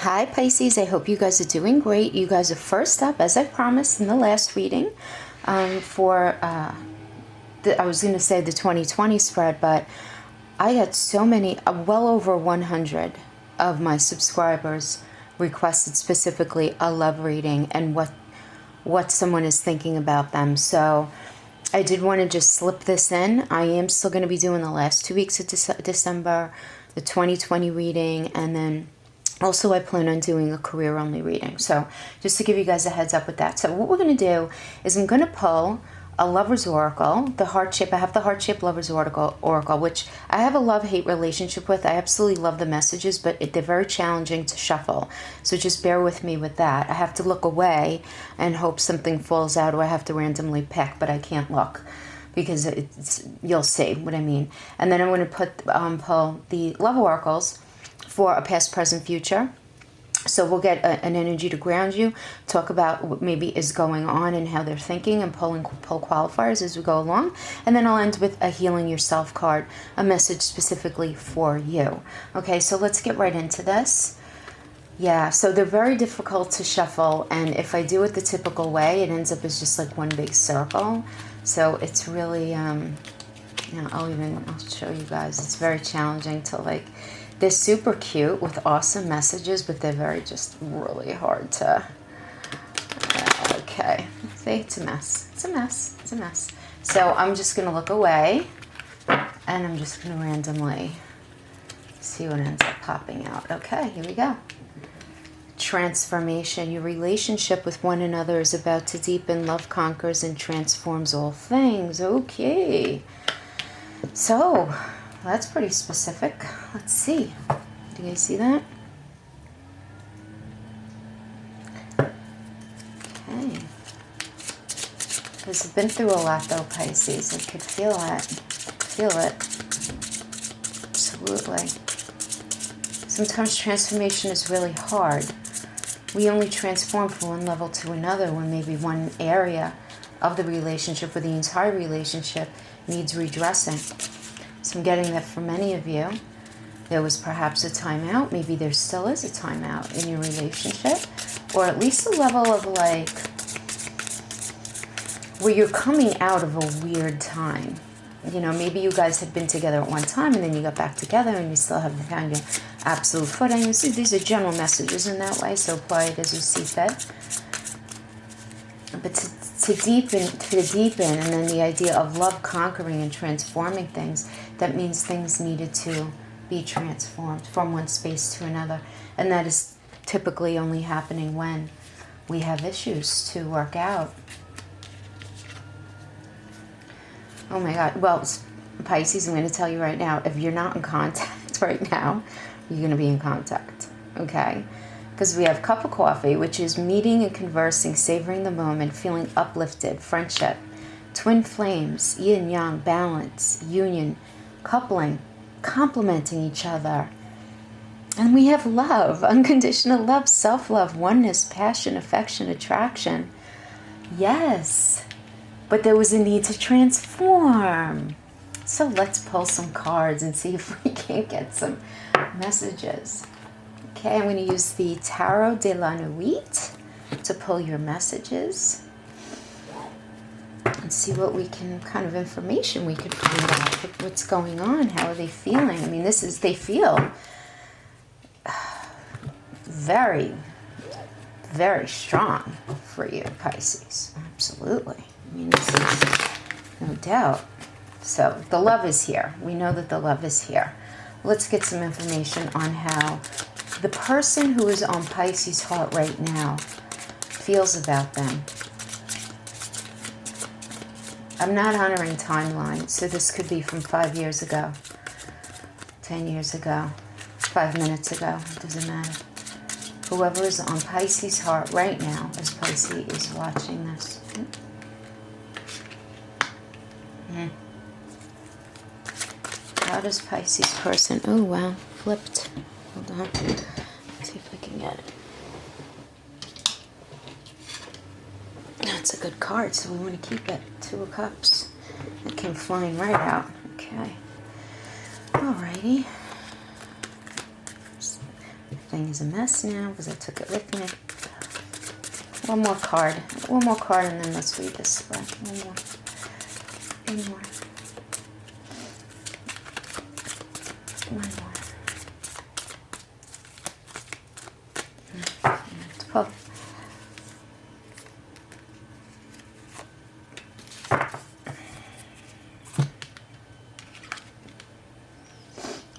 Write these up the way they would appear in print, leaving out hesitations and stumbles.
Hi Pisces, I hope you guys are doing great. You guys are first up, as I promised in the last reading, for, I was going to say the 2020 spread, but I got so many, well over 100 of my subscribers requested specifically a love reading and what someone is thinking about them. So I did want to just slip this in. I am still going to be doing the last 2 weeks of December, the 2020 reading, and then also, I plan on doing a career-only reading. So just to give you guys a heads up with that. So what we're going to do is I'm going to pull a lover's oracle, the heart shape. I have the heart shape lover's oracle, which I have a love-hate relationship with. I absolutely love the messages, but they're very challenging to shuffle. So just bear with me with that. I have to look away and hope something falls out, or I have to randomly pick, but I can't look because you'll see what I mean. And then I'm going to pull the love oracles for a past, present, future. So we'll get an energy to ground you, talk about what maybe is going on and how they're thinking, and pull qualifiers as we go along. And then I'll end with a healing yourself card, a message specifically for you. Okay, so let's get right into this. Yeah, so they're very difficult to shuffle, and if I do it the typical way, it ends up as just like one big circle. So it's really, I'll show you guys. It's very challenging to like. They're super cute with awesome messages, but they're just really hard to... Okay. See, it's a mess. It's a mess. It's a mess. So I'm just going to look away, and I'm just going to randomly see what ends up popping out. Okay, here we go. Transformation. Your relationship with one another is about to deepen. Love conquers and transforms all things. Okay. So... that's pretty specific. Let's see. Do you guys see that? Okay. Because I've been through a lot though, Pisces. I could feel that. Feel it. Absolutely. Sometimes transformation is really hard. We only transform from one level to another when maybe one area of the relationship or the entire relationship needs redressing. So I'm getting that for many of you. There was perhaps a timeout. Maybe there still is a timeout in your relationship. Or at least a level of like, where you're coming out of a weird time. You know, maybe you guys had been together at one time and then you got back together and you still haven't found your absolute footing. You see, these are general messages in that way, so apply it as you see fit. But to deepen, and then the idea of love conquering and transforming things, that means things needed to be transformed from one space to another. And that is typically only happening when we have issues to work out. Oh my God. Well, Pisces, I'm going to tell you right now, if you're not in contact right now, you're going to be in contact. Okay? Because we have cup of coffee, which is meeting and conversing, savoring the moment, feeling uplifted, friendship, twin flames, yin yang, balance, union, coupling, complementing each other. And we have love, unconditional love, self-love, oneness, passion, affection, attraction. Yes, but there was a need to transform. So let's pull some cards and see if we can get some messages. Okay, I'm going to use the Tarot de la Nuit to pull your messages and see what we can, kind of information we could find out. What's going on? How are they feeling? I mean, they feel very, very strong for you, Pisces. Absolutely. I mean, this is no doubt. So the love is here. We know that the love is here. Let's get some information on how the person who is on Pisces' heart right now feels about them. I'm not honoring timelines, so this could be from 5 years ago, 10 years ago, 5 minutes ago. It doesn't matter. Whoever is on Pisces' heart right now, as Pisces is watching this. How does Pisces person... Oh, wow. Flipped. Hold on. Let's see if I can get it. That's a good card, so we want to keep it. 2 of Cups. That came flying right out. Okay. Alrighty. Thing is a mess now because I took it with me. One more card, and then let's read this spread. One more. One more. 12.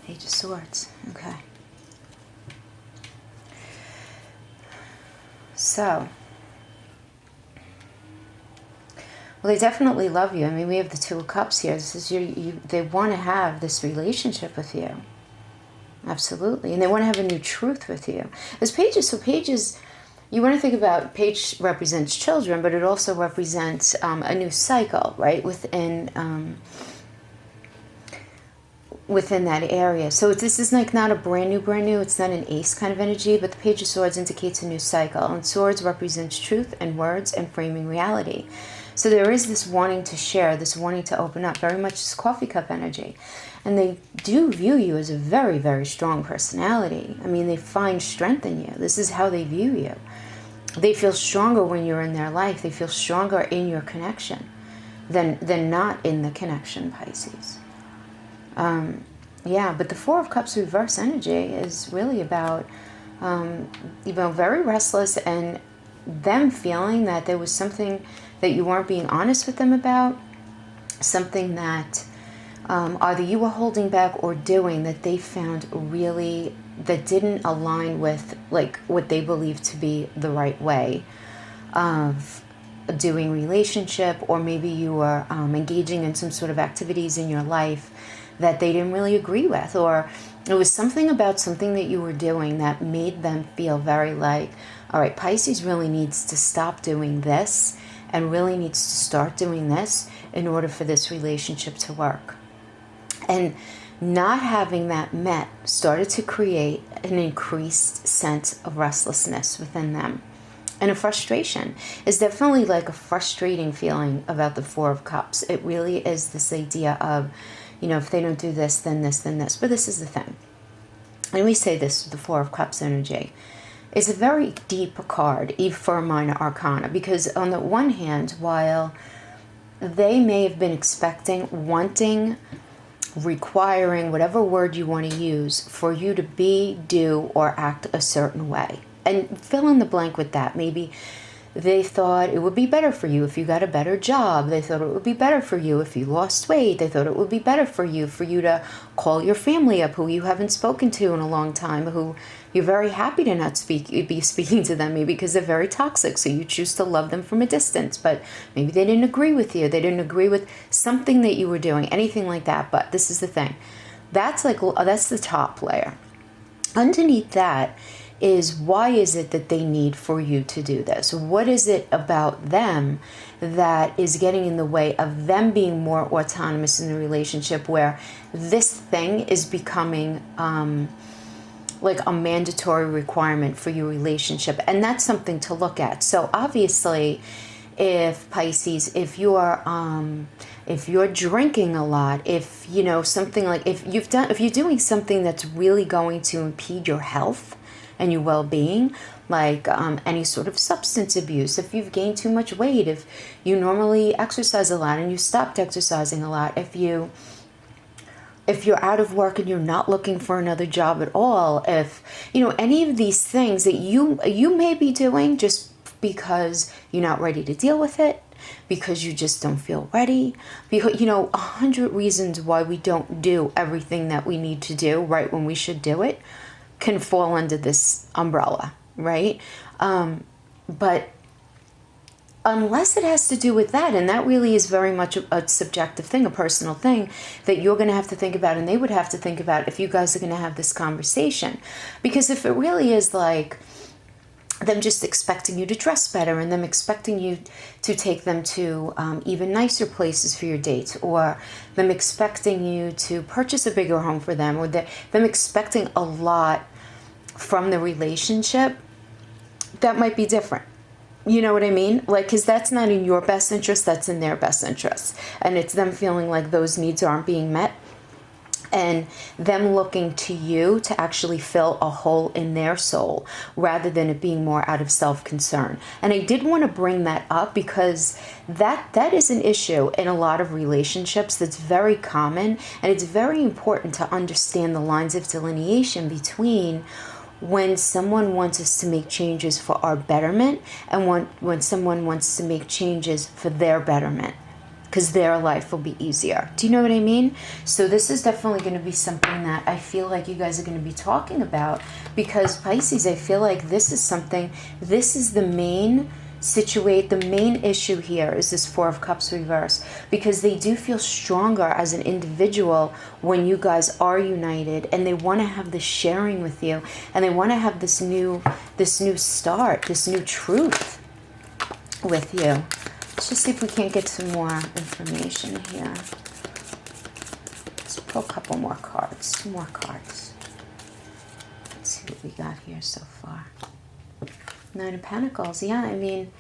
Page of Swords. Okay. So, well, they definitely love you. I mean, we have the Two of Cups here. This is they want to have this relationship with you. Absolutely. And they want to have a new truth with you. As pages, so pages, you want to think about, page represents children, but it also represents a new cycle, right? Within that area. So this is like not a brand new, it's not an ace kind of energy, but the Page of Swords indicates a new cycle. And swords represents truth and words and framing reality. So there is this wanting to share, this wanting to open up, very much this coffee cup energy. And they do view you as a very, very strong personality. I mean, they find strength in you. This is how they view you. They feel stronger when you're in their life. They feel stronger in your connection than not in the connection, Pisces. Yeah, but the Four of Cups reverse energy is really about, very restless, and them feeling that there was something that you weren't being honest with them about, something that either you were holding back or doing that they found really, that didn't align with like what they believed to be the right way of doing relationship, or maybe you were engaging in some sort of activities in your life that they didn't really agree with, or it was something about something that you were doing that made them feel very like, all right, Pisces really needs to stop doing this and really needs to start doing this in order for this relationship to work. And not having that met started to create an increased sense of restlessness within them. And a frustration is definitely like a frustrating feeling about the Four of Cups. It really is this idea of, if they don't do this, then this, then this. But this is the thing. And we say this, the Four of Cups energy is a very deep card, even for a minor arcana, because on the one hand, while they may have been expecting, wanting, requiring, whatever word you want to use, for you to be, do, or act a certain way. And fill in the blank with that. Maybe they thought it would be better for you if you got a better job. They thought it would be better for you if you lost weight. They thought it would be better for you to call your family up who you haven't spoken to in a long time, who you're very happy to not be speaking to them, maybe because they're very toxic, so you choose to love them from a distance. But maybe they didn't agree with you. They didn't agree with something that you were doing, anything like that. But this is the thing. That's the top layer. Underneath that is, why is it that they need for you to do this? What is it about them that is getting in the way of them being more autonomous in the relationship, where this thing is becoming like a mandatory requirement for your relationship? And that's something to look at. So obviously, if Pisces, if you're drinking a lot, if something like, if you're doing something that's really going to impede your health and your well-being, like any sort of substance abuse, if you've gained too much weight, if you normally exercise a lot and you stopped exercising a lot, if you're out of work and you're not looking for another job at all, if any of these things that you may be doing just because you're not ready to deal with it, because you just don't feel ready, because 100 reasons why we don't do everything that we need to do right when we should do it can fall under this umbrella, right? But unless it has to do with that, and that really is very much a subjective thing, a personal thing that you're going to have to think about, and they would have to think about if you guys are going to have this conversation. Because if it really is like them just expecting you to dress better, and them expecting you to take them to even nicer places for your dates, or them expecting you to purchase a bigger home for them, or them expecting a lot from the relationship, that might be different. You know what I mean? Like, because that's not in your best interest, that's in their best interest. And it's them feeling like those needs aren't being met. and them looking to you to actually fill a hole in their soul rather than it being more out of self-concern. And I did want to bring that up because that is an issue in a lot of relationships that's very common, and it's very important to understand the lines of delineation between when someone wants us to make changes for our betterment and when someone wants to make changes for their betterment, because their life will be easier. Do you know what I mean? So this is definitely going to be something that I feel like you guys are going to be talking about, because Pisces, I feel like this is the main the main issue here is this Four of Cups reverse, because they do feel stronger as an individual when you guys are united, and they want to have this sharing with you, and they want to have this new start, this new truth with you. Let's just see if we can't get some more information here. Let's pull a couple more cards, 2 more cards. Let's see what we got here so far. 9 of Pentacles. Yeah, I mean,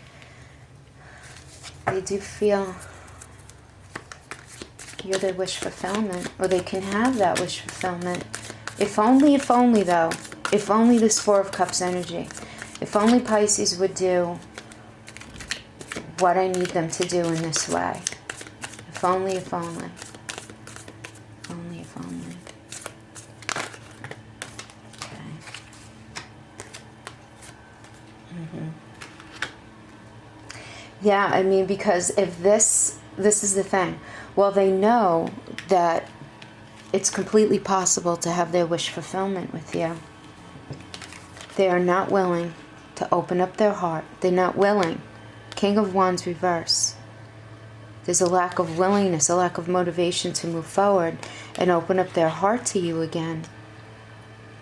they do feel you're their wish fulfillment, or they can have that wish fulfillment. If only though, if only this Four of Cups energy, if only Pisces would do what I need them to do in this way. If only, if only. Only, if only. Okay. Yeah, I mean, because if this is the thing. Well, they know that it's completely possible to have their wish fulfillment with you. They are not willing to open up their heart. They're not willing. King of Wands reverse. There's a lack of willingness, a lack of motivation to move forward and open up their heart to you again,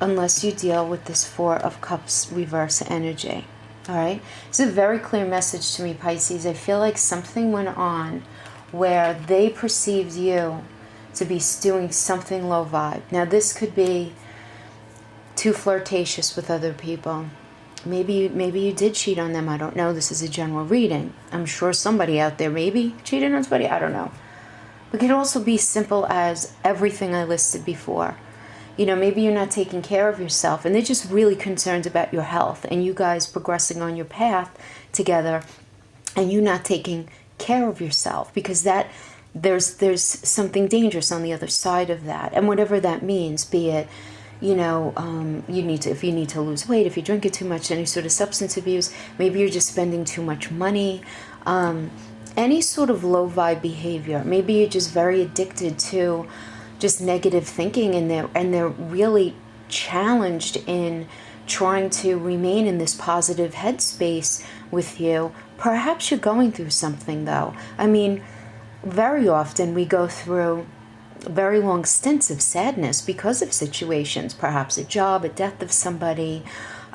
unless you deal with this Four of Cups reverse energy. All right? It's a very clear message to me, Pisces. I feel like something went on where they perceived you to be doing something low vibe. Now, this could be too flirtatious with other people. Maybe you did cheat on them. I don't know. This is a general reading. I'm sure somebody out there maybe cheated on somebody. I don't know. It could also be simple as everything I listed before. You know, maybe you're not taking care of yourself, and they're just really concerned about your health and you guys progressing on your path together, and you not taking care of yourself, because that there's something dangerous on the other side of that. And whatever that means, be it, you know, if you need to lose weight, if you're drinking too much, any sort of substance abuse, maybe you're just spending too much money, any sort of low vibe behavior. Maybe you're just very addicted to just negative thinking, and they're really challenged in trying to remain in this positive headspace with you. Perhaps you're going through something, though. I mean, very often we go through very long stints of sadness because of situations, perhaps a job, a death of somebody,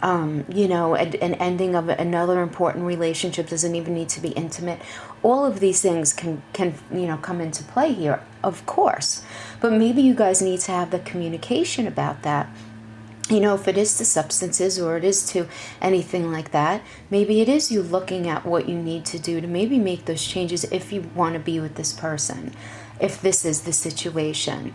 you know, an ending of another important relationship. Doesn't even need to be intimate. All of these things can you know, come into play here, of course. But maybe you guys need to have the communication about that. You know, if it is to substances or it is to anything like that, maybe it is you looking at what you need to do to maybe make those changes if you want to be with this person, if this is the situation.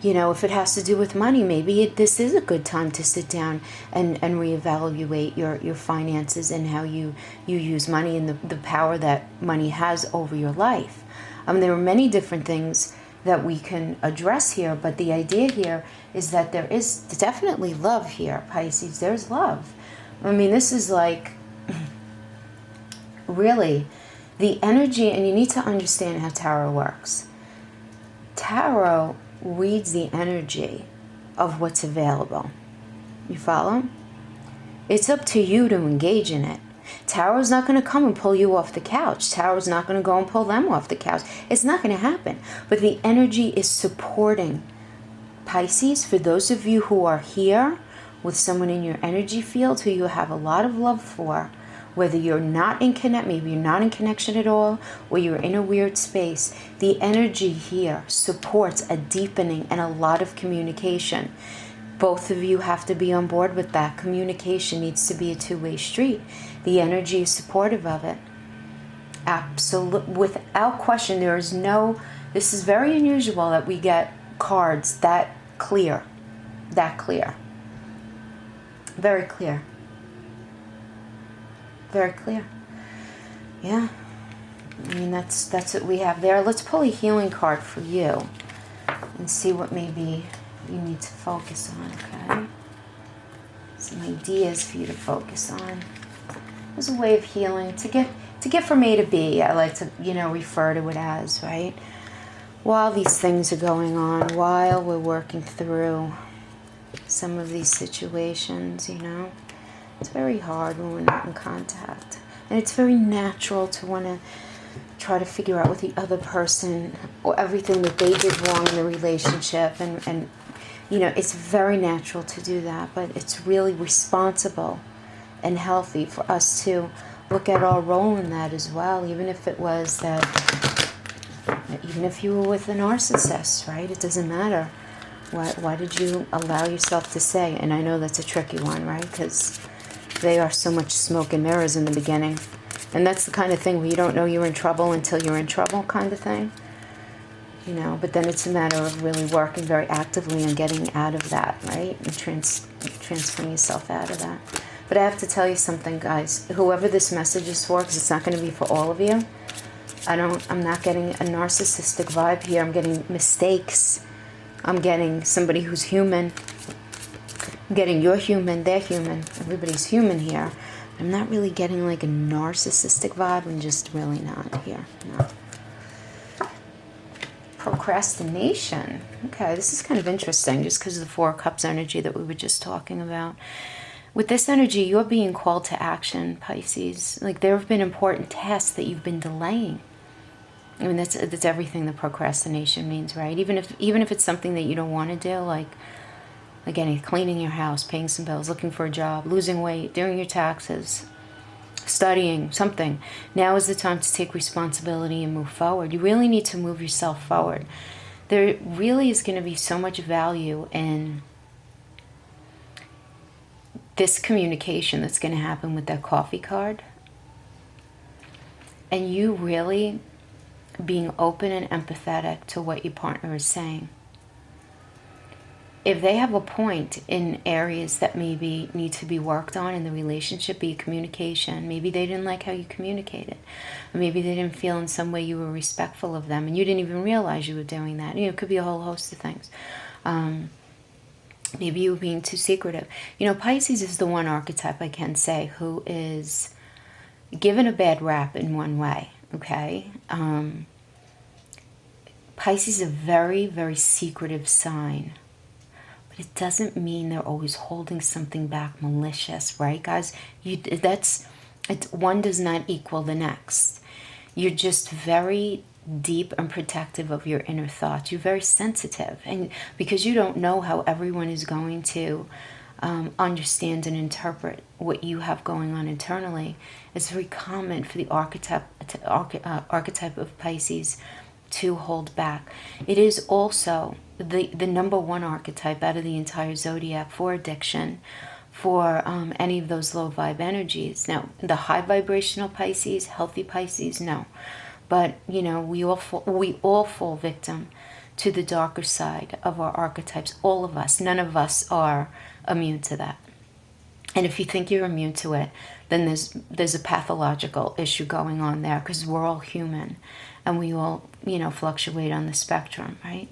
You know, if it has to do with money, maybe this is a good time to sit down and reevaluate your finances and how you use money and the power that money has over your life. There are many different things that we can address here, but the idea here is that there is definitely love here, Pisces. There's love. I mean, this is like really the energy, and you need to understand how tarot works. Tarot reads the energy of what's available. You follow? It's up to you to engage in it. Tarot's not going to come and pull you off the couch. Tarot's not going to go and pull them off the couch. It's not going to happen. But the energy is supporting. Pisces, for those of you who are here with someone in your energy field who you have a lot of love for, whether you're not in maybe you're not in connection at all, or you're in a weird space, the energy here supports a deepening and a lot of communication. Both of you have to be on board with that. Communication needs to be a two-way street. The energy is supportive of it. Absolutely, without question. This is very unusual that we get cards that clear. That clear. Very clear. Very clear. Yeah. I mean, that's what we have there. Let's pull a healing card for you and see what maybe you need to focus on, okay? Some ideas for you to focus on. There's a way of healing to get from A to B. I like to, refer to it as, right? While these things are going on, while we're working through some of these situations, it's very hard when we're not in contact. And it's very natural to want to try to figure out with the other person or everything that they did wrong in the relationship. And it's very natural to do that, but it's really responsible and healthy for us to look at our role in that as well, even if it was that, even if you were with a narcissist, right? It doesn't matter. Why did you allow yourself to say? And I know that's a tricky one, right? Because they are so much smoke and mirrors in the beginning. And that's the kind of thing where you don't know you're in trouble until you're in trouble kind of thing. But then it's a matter of really working very actively on getting out of that, right? And transferring yourself out of that. But I have to tell you something, guys. Whoever this message is for, because it's not going to be for all of you. I'm not getting a narcissistic vibe here. I'm getting mistakes. I'm getting somebody who's human. I'm getting you're human, they're human. Everybody's human here. I'm not really getting like a narcissistic vibe. I'm just really not here. No. Procrastination. Okay, this is kind of interesting just because of the Four of Cups energy that we were just talking about. With this energy, you're being called to action, Pisces. Like there have been important tasks that you've been delaying. I mean, that's everything that procrastination means, right? Even if it's something that you don't want to do, like again, cleaning your house, paying some bills, looking for a job, losing weight, doing your taxes, studying, something. Now is the time to take responsibility and move forward. You really need to move yourself forward. There really is going to be so much value in this communication that's going to happen with that coffee card. And you really being open and empathetic to what your partner is saying. If they have a point in areas that maybe need to be worked on in the relationship, be it communication, maybe they didn't like how you communicated, or maybe they didn't feel in some way you were respectful of them and you didn't even realize you were doing that. It could be a whole host of things. Maybe you were being too secretive. Pisces is the one archetype I can say who is given a bad rap in one way, okay? Pisces is a very, very secretive sign. But it doesn't mean they're always holding something back malicious, right, guys? One does not equal the next. You're just very deep and protective of your inner thoughts. You're very sensitive. And because you don't know how everyone is going to understand and interpret what you have going on internally, it's very common for the archetype of Pisces to hold back. It is also the number one archetype out of the entire zodiac for addiction, for any of those low vibe energies. Now, the high vibrational Pisces, healthy Pisces, no. But, we all fall victim to the darker side of our archetypes. All of us. None of us are immune to that. And if you think you're immune to it, then there's a pathological issue going on there, because we're all human and we all, fluctuate on the spectrum, right?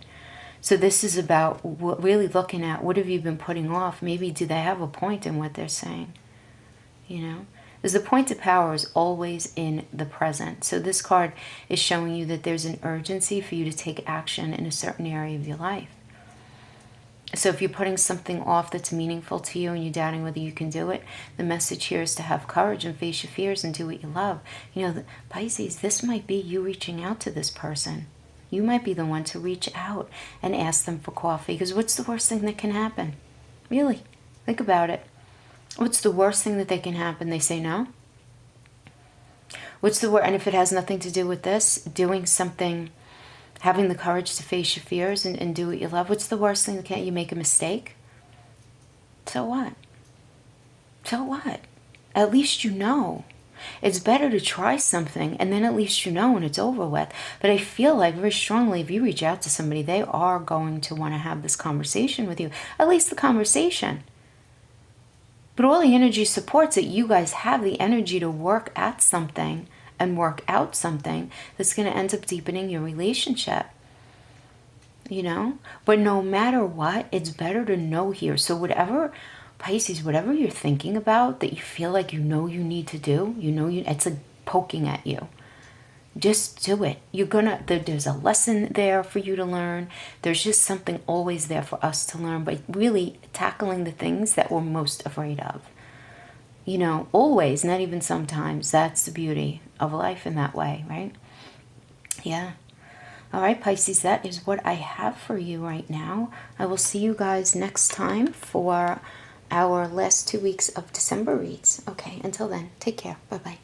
So this is about really looking at what have you been putting off. Maybe do they have a point in what they're saying? Because the point of power is always in the present. So this card is showing you that there's an urgency for you to take action in a certain area of your life. So if you're putting something off that's meaningful to you and you're doubting whether you can do it, the message here is to have courage and face your fears and do what you love. Pisces, this might be you reaching out to this person. You might be the one to reach out and ask them for coffee. Because what's the worst thing that can happen? Really, think about it. What's the worst thing that they can happen? They say no? What's the worst? And if it has nothing to do with this, doing something, having the courage to face your fears and do what you love, what's the worst thing? Can't you make a mistake? So what? So what? At least you know. It's better to try something and then at least you know and it's over with. But I feel like very strongly if you reach out to somebody, they are going to want to have this conversation with you. At least the conversation. But all the energy supports that you guys have the energy to work at something and work out something that's going to end up deepening your relationship. You know? But no matter what, it's better to know here. So whatever, Pisces, whatever you're thinking about that you feel like you need to do, it's like poking at you. Just do it. There's a lesson there for you to learn. There's just something always there for us to learn, but really tackling the things that we're most afraid of. You know, always, not even sometimes. That's the beauty of life in that way, right? Yeah. All right, Pisces, that is what I have for you right now. I will see you guys next time for our last 2 weeks of December reads. Okay, until then, take care. Bye-bye.